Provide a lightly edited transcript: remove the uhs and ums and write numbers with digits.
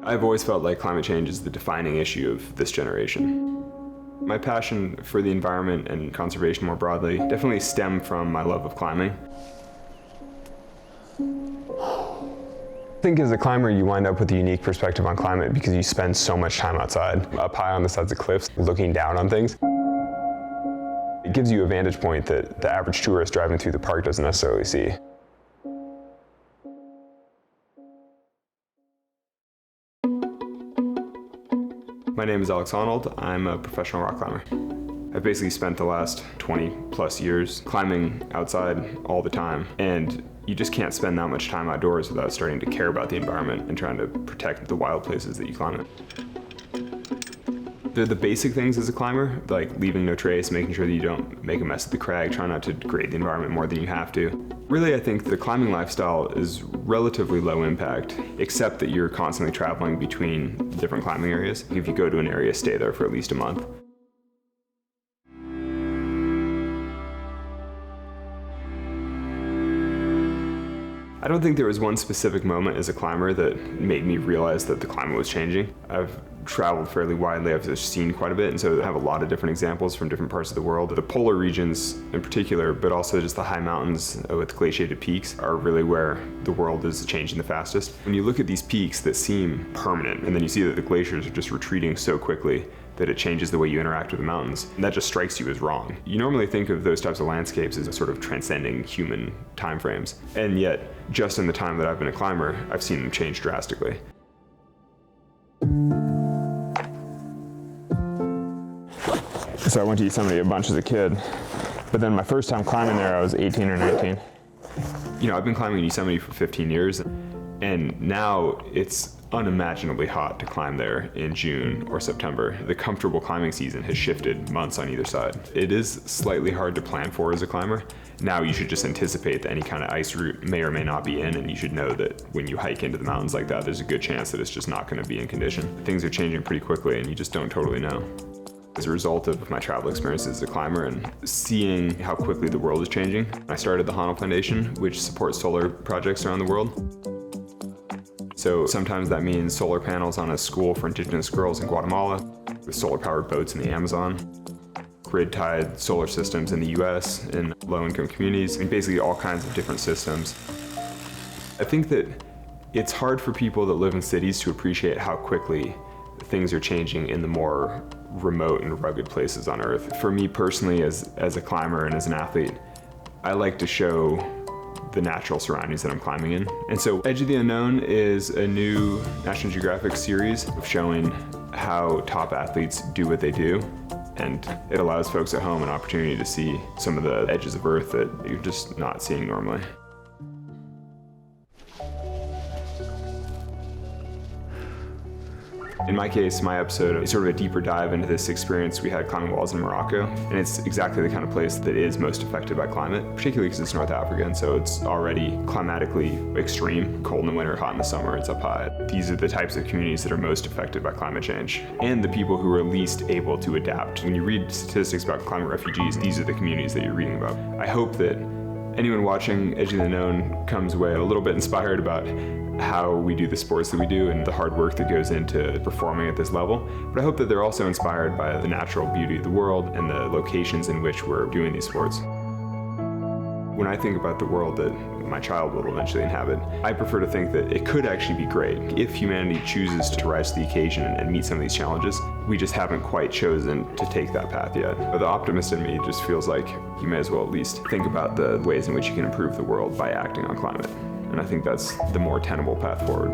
I've always felt like climate change is the defining issue of this generation. My passion for the environment and conservation more broadly definitely stem from my love of climbing. I think as a climber, you wind up with a unique perspective on climate because you spend so much time outside, up high on the sides of cliffs, looking down on things. It gives you a vantage point that the average tourist driving through the park doesn't necessarily see. My name is Honnold. I'm a professional rock climber. I've basically spent the last 20 plus years climbing outside all the time, and you just can't spend that much time outdoors without starting to care about the environment and trying to protect the wild places that you climb in. They're the basic things as a climber, like leaving no trace, making sure that you don't make a mess of the crag, trying not to degrade the environment more than you have to. Really, I think the climbing lifestyle is relatively low impact, except that you're constantly traveling between different climbing areas. If you go to an area, stay there for at least a month. I don't think there was one specific moment as a climber that made me realize that the climate was changing. I've traveled fairly widely, I've seen quite a bit, and so I have a lot of different examples from different parts of the world. The polar regions in particular, but also just the high mountains with glaciated peaks are really where the world is changing the fastest. When you look at these peaks that seem permanent, and then you see that the glaciers are just retreating so quickly that it changes the way you interact with the mountains, and that just strikes you as wrong. You normally think of those types of landscapes as sort of transcending human timeframes, and yet, just in the time that I've been a climber, I've seen them change drastically. So I went to Yosemite a bunch as a kid, but then my first time climbing there, I was 18 or 19. You know, I've been climbing in Yosemite for 15 years, and now it's unimaginably hot to climb there in June or September. The comfortable climbing season has shifted months on either side. It is slightly hard to plan for as a climber. Now you should just anticipate that any kind of ice route may or may not be in, and you should know that when you hike into the mountains like that, there's a good chance that it's just not going to be in condition. Things are changing pretty quickly and you just don't totally know. As a result of my travel experiences as a climber and seeing how quickly the world is changing, I started the Honnold Foundation, which supports solar projects around the world. So sometimes that means solar panels on a school for indigenous girls in Guatemala, with solar-powered boats in the Amazon, grid-tied solar systems in the US in low-income communities, and basically all kinds of different systems. I think that it's hard for people that live in cities to appreciate how quickly things are changing in the more remote and rugged places on Earth. For me personally, as a climber and as an athlete, I like to show the natural surroundings that I'm climbing in. And so Edge of the Unknown is a new National Geographic series of showing how top athletes do what they do. And it allows folks at home an opportunity to see some of the edges of Earth that you're just not seeing normally. In my case, my episode is sort of a deeper dive into this experience we had climbing walls in Morocco, and it's exactly the kind of place that is most affected by climate, particularly because it's North Africa, and so it's already climatically extreme, cold in the winter, hot in the summer, it's up high. These are the types of communities that are most affected by climate change, and the people who are least able to adapt. When you read statistics about climate refugees, these are the communities that you're reading about. I hope that anyone watching Edge of the Unknown comes away a little bit inspired about how we do the sports that we do and the hard work that goes into performing at this level. But I hope that they're also inspired by the natural beauty of the world and the locations in which we're doing these sports. When I think about the world that my child will eventually inhabit, I prefer to think that it could actually be great if humanity chooses to rise to the occasion and meet some of these challenges. We just haven't quite chosen to take that path yet. But the optimist in me just feels like you may as well at least think about the ways in which you can improve the world by acting on climate. And I think that's the more tenable path forward.